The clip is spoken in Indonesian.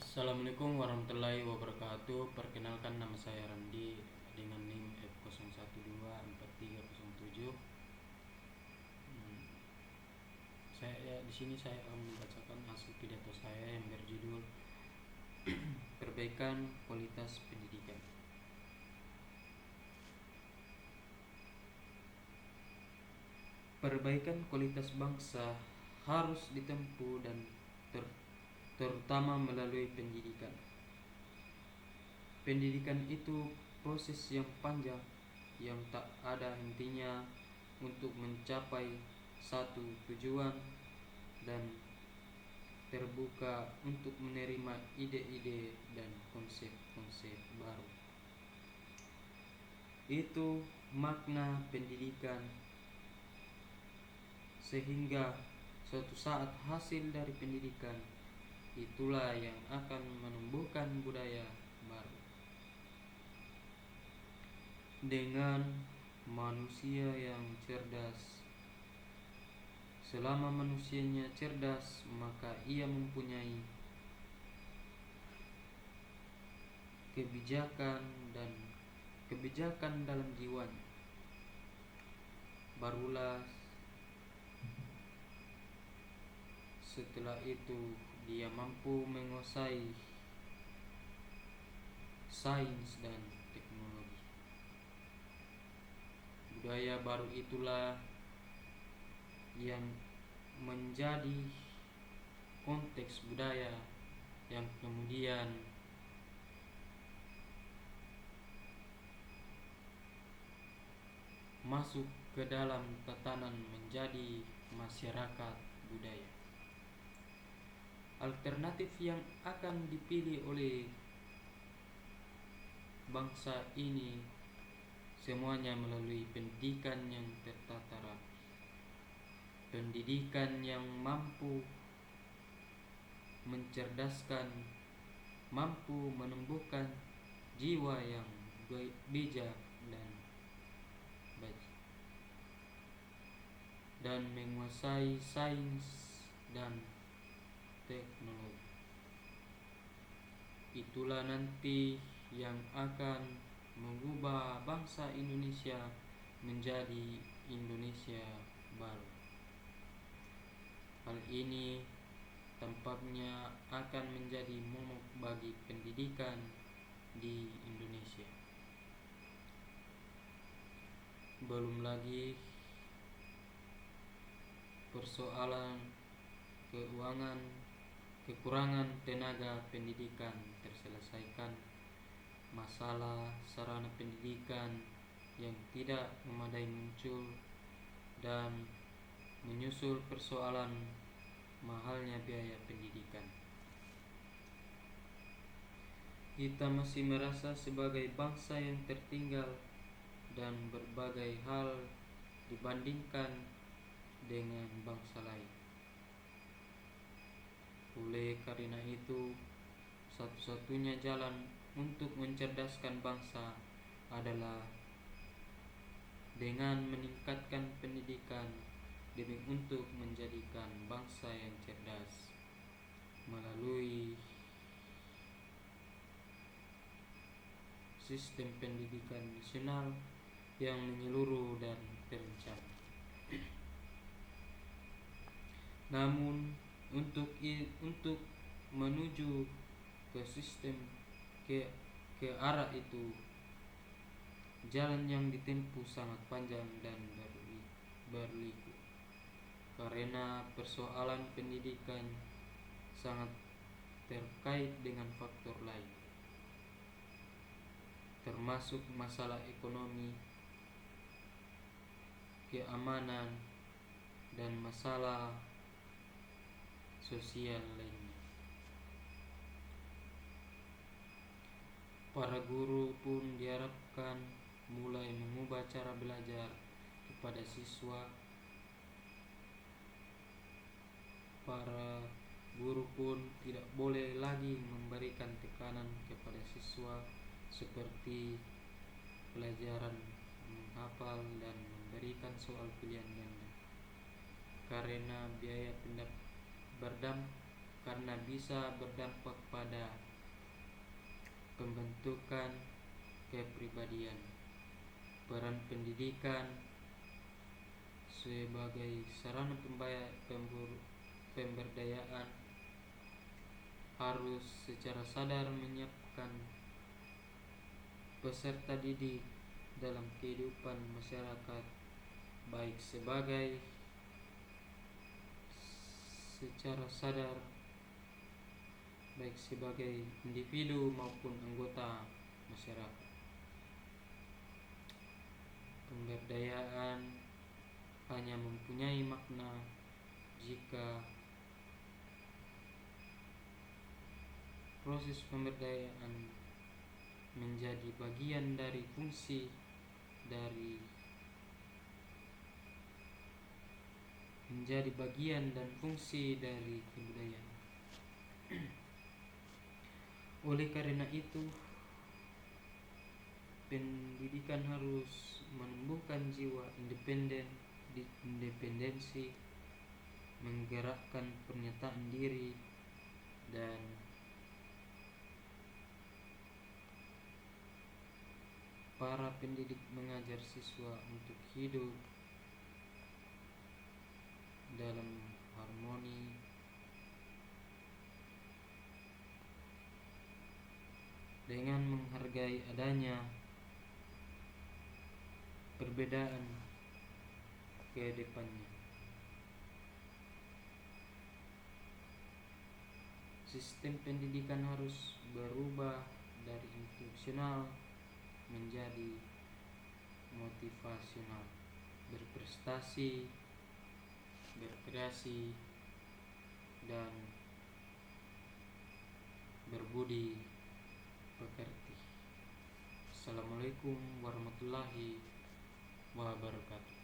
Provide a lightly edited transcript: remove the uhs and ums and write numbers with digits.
Assalamualaikum warahmatullahi wabarakatuh. Perkenalkan, nama saya Randi dengan NIM F01243007. Di sini saya akan membacakan hasil pidato saya yang berjudul Perbaikan Kualitas Pendidikan. Perbaikan kualitas bangsa harus ditempuh dan terutama melalui pendidikan. Pendidikan itu proses yang panjang yang tak ada hentinya untuk mencapai satu tujuan dan terbuka untuk menerima ide-ide dan konsep-konsep baru. Itu makna pendidikan, sehingga suatu saat hasil dari pendidikan itulah yang akan menumbuhkan budaya baru. Dengan manusia yang cerdas, selama manusianya cerdas, maka ia mempunyai kebijakan dalam jiwanya. Barulah setelah itu dia mampu menguasai sains dan teknologi. Budaya baru itulah yang menjadi konteks budaya yang kemudian masuk ke dalam tatanan menjadi masyarakat budaya. Alternatif yang akan dipilih oleh bangsa ini semuanya melalui pendidikan yang tertata rapi, pendidikan yang mampu mencerdaskan, mampu menumbuhkan jiwa yang bijak dan menguasai sains dan teknologi. Itulah nanti yang akan mengubah bangsa Indonesia menjadi Indonesia baru. Hal ini tampaknya akan menjadi momok bagi pendidikan di Indonesia. Belum lagi persoalan keuangan, kekurangan tenaga pendidikan terselesaikan, masalah sarana pendidikan yang tidak memadai muncul, dan menyusul persoalan mahalnya biaya pendidikan. Kita masih merasa sebagai bangsa yang tertinggal dan berbagai hal dibandingkan dengan bangsa lain. Oleh karena itu, satu-satunya jalan untuk mencerdaskan bangsa adalah dengan meningkatkan pendidikan demi untuk menjadikan bangsa yang cerdas melalui sistem pendidikan nasional yang menyeluruh dan terencana. Namun untuk menuju ke sistem ke arah itu, jalan yang ditempuh sangat panjang dan berliku, karena persoalan pendidikan sangat terkait dengan faktor lain, termasuk masalah ekonomi, keamanan, dan masalah sosial lainnya. Para guru pun diharapkan mulai mengubah cara belajar kepada siswa. Para guru pun tidak boleh lagi memberikan tekanan kepada siswa seperti pelajaran menghafal dan memberikan soal pilihan ganda, karena karena bisa berdampak pada pembentukan kepribadian. Peran pendidikan sebagai sarana pemberdayaan harus secara sadar menyiapkan peserta didik dalam kehidupan masyarakat, baik secara sadar, baik sebagai individu maupun anggota masyarakat. Pemberdayaan hanya mempunyai makna jika proses pemberdayaan menjadi bagian dan fungsi dari kebudayaan. Oleh karena itu, pendidikan harus menumbuhkan jiwa independensi, menggerakkan pernyataan diri, dan para pendidik mengajar siswa untuk hidup dalam harmoni dengan menghargai adanya perbedaan ke depannya. Sistem pendidikan harus berubah dari instruksional menjadi motivasional, berprestasi, berkreasi, dan berbudi pekerti. Assalamualaikum warahmatullahi wabarakatuh.